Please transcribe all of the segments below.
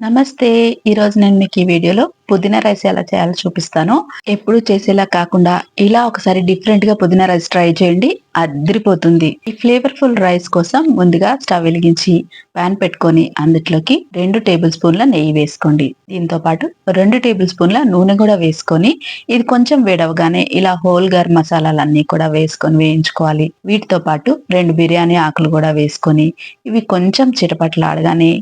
నమస్తే. ఈరోజు నేను మీకు ఈ వీడియోలో పుదీనా రైస్ ఎలా చేయాలో చూపిస్తాను. ఎప్పుడు చేసేలా కాకుండా ఇలా ఒకసారి డిఫరెంట్‌గా పుదీనా రైస్ ట్రై చేయండి. అద్దిరిపోతుంది. ఈ ఫ్లేవర్‌ఫుల్ రైస్ కోసం ముందుగా స్టవ్ వెలిగించి పాన్ పెట్టుకొని అందులోకి 2 టేబుల్ స్పూన్ల నెయ్యి వేసుకోండి. దీంతో పాటు 2 టేబుల్ స్పూన్ల నూనె కూడా వేసుకొని ఇది కొంచెం వేడవగానే ఇలా హోల్ గరం మసాలాలన్నీ కూడా వేసుకొని వేయించుకోవాలి. వీటితో పాటు 2 బిర్యానీ ఆకులు కూడా వేసుకొని ఇవి కొంచెం చిటపటలాడగానే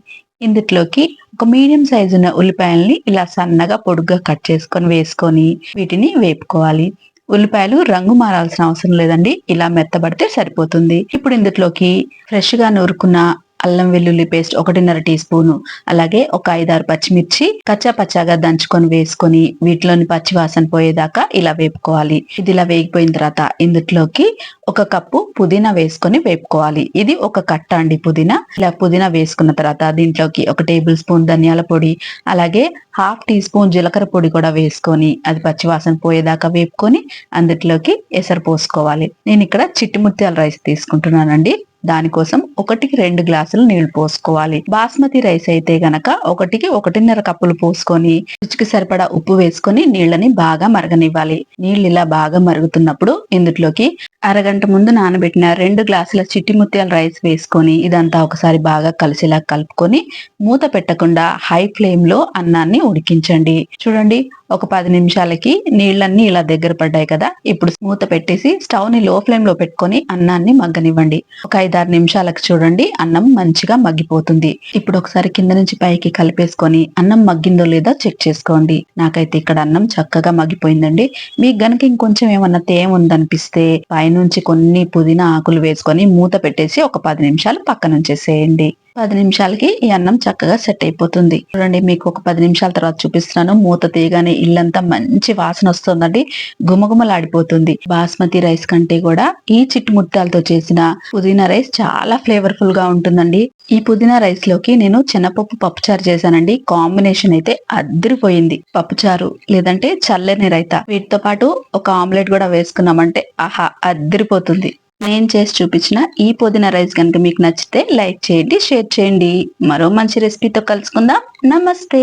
ఇందులోకి ఒక మీడియం సైజు ఉన్న ఉల్లిపాయల్ని ఇలా సన్నగా పొడుగ్గా కట్ చేసుకొని వేసుకొని వీటిని వేపుకోవాలి. ఉల్లిపాయలు రంగు మారాల్సిన అవసరం లేదండి. ఇలా మెత్తబడితే సరిపోతుంది. ఇప్పుడు ఇందులోకి ఫ్రెష్ గా నూరుకున్న అల్లం వెల్లుల్లి పేస్ట్ 1.5 టీ స్పూను, అలాగే ఒక 5-6 పచ్చిమిర్చి కచ్చా పచ్చాగా దంచుకొని వేసుకొని వీటిలోని పచ్చి వాసన పోయేదాకా ఇలా వేపుకోవాలి. ఇది ఇలా వేగిపోయిన తర్వాత ఇందులోకి ఒక కప్పు పుదీనా వేసుకొని వేపుకోవాలి. ఇది ఒక కట్ట అండి పుదీనా. ఇలా పుదీనా వేసుకున్న తర్వాత దీంట్లోకి ఒక టేబుల్ స్పూన్ ధనియాల పొడి, అలాగే హాఫ్ టీ స్పూన్ జీలకర్ర పొడి కూడా వేసుకొని అది పచ్చి వాసన పోయేదాకా వేపుకొని అందులోకి ఎసరు పోసుకోవాలి. నేను ఇక్కడ చిట్టి ముత్యాల రైస్ తీసుకుంటున్నానండి. దానికోసం 1కి 2 గ్లాసులు నీళ్లు పోసుకోవాలి. బాస్మతి రైస్ అయితే గనక 1కి 1.5 కప్పులు పోసుకొని రుచికి సరిపడా ఉప్పు వేసుకొని నీళ్ళని బాగా మరగనివ్వాలి. నీళ్ళు ఇలా బాగా మరుగుతున్నప్పుడు ఇందులోకి అరగంట ముందు నానబెట్టిన 2 గ్లాసుల చిట్టి ముత్యాల రైస్ వేసుకొని ఇదంతా ఒకసారి బాగా కలిసేలా కలుపుకొని మూత పెట్టకుండా హై ఫ్లేమ్ లో అన్నాన్ని ఉడికించండి. చూడండి, ఒక 10 నిమిషాలకి నీళ్ళన్నీ ఇలా దగ్గర పడ్డాయి కదా. ఇప్పుడు మూత పెట్టేసి స్టవ్ ని లో ఫ్లేమ్ లో పెట్టుకొని అన్నాన్ని మగ్గనివ్వండి. ఒక 5-6 నిమిషాలకు చూడండి అన్నం మంచిగా మగ్గిపోతుంది. ఇప్పుడు ఒకసారి కింద నుంచి పైకి కలిపేసుకొని అన్నం మగ్గిందో లేదో చెక్ చేసుకోండి. నాకైతే ఇక్కడ అన్నం చక్కగా మగ్గిపోయిందండి. మీకు గనుక ఇంకొంచెం ఏమన్నా తేమ ఉందనిపిస్తే పైనుంచి కొన్ని పుదీనా ఆకులు వేసుకొని మూత పెట్టేసి ఒక 10 నిమిషాలు పక్కన ఉంచేసేయండి. 10 నిమిషాలకి ఈ అన్నం చక్కగా సెట్ అయిపోతుంది. చూడండి, మీకు ఒక 10 నిమిషాల తర్వాత చూపిస్తున్నాను. మూత తీయగానే ఇల్లంతా మంచి వాసన వస్తుందండి. గుమగుమలాడిపోతుంది. బాస్మతి రైస్ కంటే కూడా ఈ చిట్టి ముత్యాలతో చేసిన పుదీనా రైస్ చాలా ఫ్లేవర్ఫుల్ గా ఉంటుందండి. ఈ పుదీనా రైస్ లోకి నేను శనగపప్పు పప్పుచారు చేశానండి. కాంబినేషన్ అయితే అద్దరిపోయింది. పప్పుచారు లేదంటే చల్లని రైతా వీటితో పాటు ఒక ఆమ్లెట్ కూడా వేసుకున్నామంటే ఆహా అద్దరిపోతుంది. నేను చేసి చూపించిన ఈ పుదీనా రైస్ కనుక మీకు నచ్చితే లైక్ చేయండి, షేర్ చేయండి. మరో మంచి రెసిపీతో కలుసుకుందాం. నమస్తే.